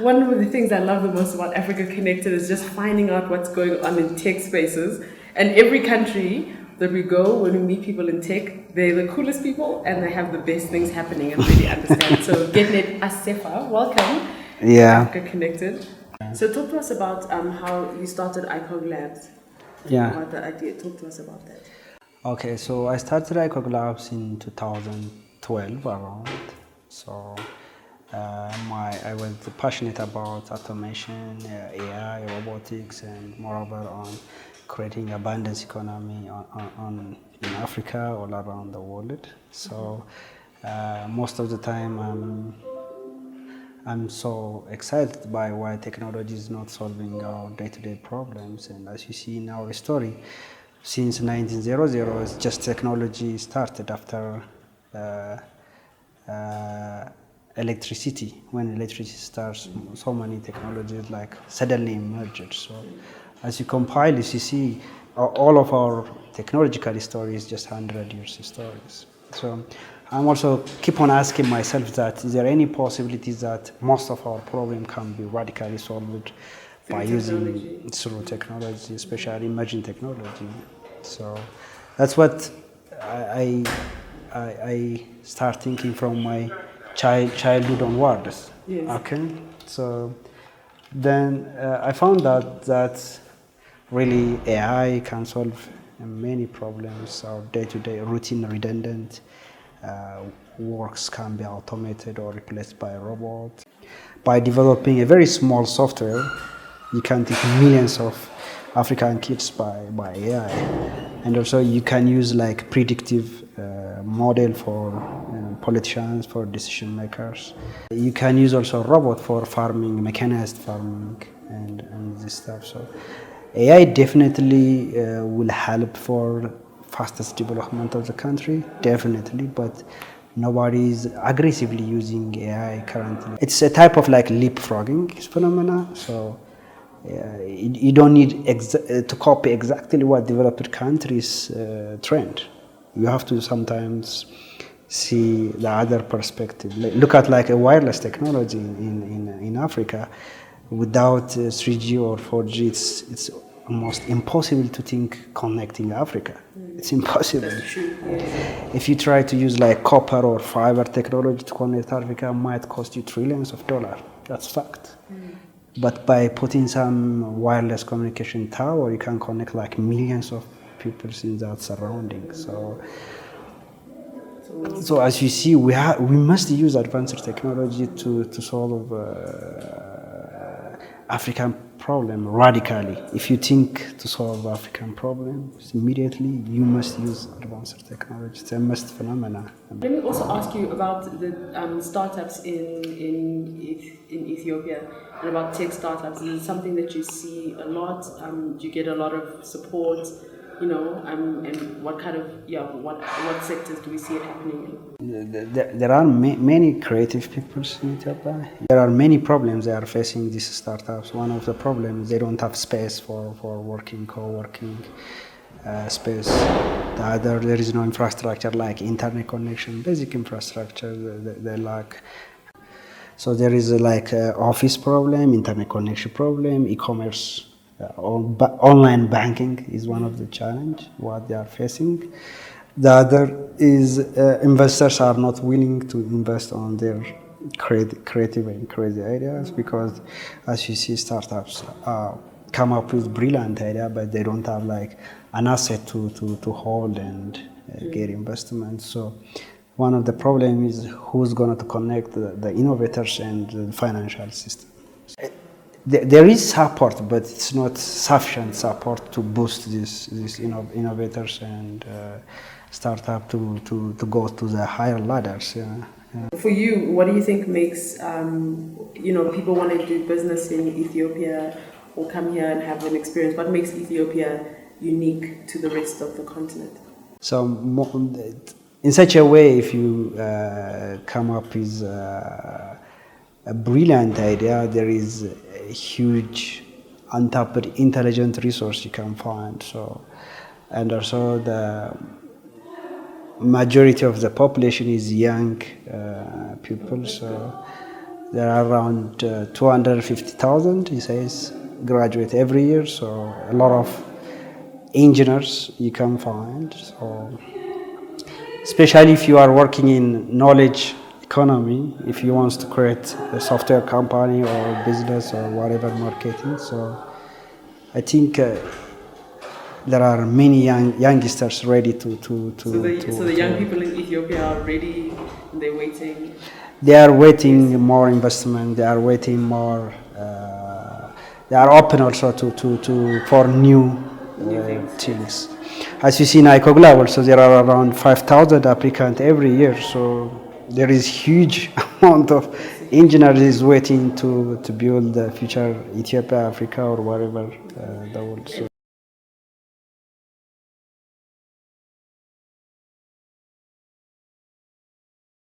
One of the things I love the most about Africa Connected is just finding out what's going on in tech spaces. And every country that we go, when we meet people in tech, they're the coolest people and they have the best things happening and really understand. So Getnet Asefa, welcome. Yeah. Africa Connected. So talk to us about how you started Icogs Labs. Yeah. About the idea. Talk to us about that. Okay, so I started Icogs Labs in 2012 around. So I was passionate about automation, AI, robotics, and moreover on creating abundance economy in Africa all around the world. So most of the time I'm so excited by why technology is not solving our day-to-day problems. And as you see in our story, since 1900, it's just technology started after electricity. When electricity starts, so many technologies like suddenly emerged. So as you compile this, you see all of our technological stories just 100 years stories. So I'm also keep on asking myself that is there any possibilities that most of our problem can be radically solved by using through technology, especially emerging technology. So that's what I start thinking from my childhood onwards. Yes. Okay, so then I found out that really AI can solve many problems. Our day-to-day routine redundant works can be automated or replaced by a robot. By developing a very small software, you can teach millions of African kids by AI. And also you can use like predictive model for politicians, for decision makers. You can use also robot for farming, mechanized farming and this stuff. So AI definitely will help for fastest development of the country, definitely, but nobody is aggressively using AI currently. It's a type of like leapfrogging phenomena. So you don't need to copy exactly what developed countries trend. You have to sometimes see the other perspective. Look at like a wireless technology in Africa. Without 3G or 4G, it's almost impossible to think connecting Africa. It's impossible. That's true. Yes. If you try to use like copper or fiber technology to connect Africa, it might cost you trillions of dollars. That's fact. But by putting some wireless communication tower, you can connect like millions of people in that surrounding. So as you see, we must use advanced technology to solve African problem radically. If you think to solve African problems immediately, you must use advanced technology. It's a must phenomenon. Let me also ask you about the startups in Ethiopia and about tech startups. Is it something that you see a lot? Do you get a lot of support? You know, and what kind of what sectors do we see it happening in? There are many creative people in Ethiopia. There are many problems they are facing these startups. One of the problems, they don't have space for working, co-working space. The other, there is no infrastructure like internet connection, basic infrastructure they lack. So there is like office problem, internet connection problem, e-commerce. Online banking is one of the challenge what they are facing. The other is investors are not willing to invest on their creative and crazy ideas because, as you see, startups come up with brilliant idea, but they don't have like an asset to hold and get investment. So one of the problems is who's going to connect the innovators and the financial system. There is support, but it's not sufficient support to boost these innovators and startup to go to the higher ladders. For you, what do you think makes people want to do business in Ethiopia or come here and have an experience? What makes Ethiopia unique to the rest of the continent? So in such a way, if you come up with a brilliant idea, there is a huge untapped intelligent resource you can find. So, and also the majority of the population is young people. So There are around 250,000, he says, graduate every year. So a lot of engineers you can find. So especially if you are working in knowledge economy, if you want to create a software company or business or whatever marketing. So I think there are many youngsters ready to So the young people in Ethiopia are ready and they're waiting. They are waiting more investment. They are waiting more. They are open also to for new things. As you see in Icogs Labs, also there are around 5,000 applicants every year. So there is huge amount of engineers waiting to build the future Ethiopia, Africa, or wherever the world. So.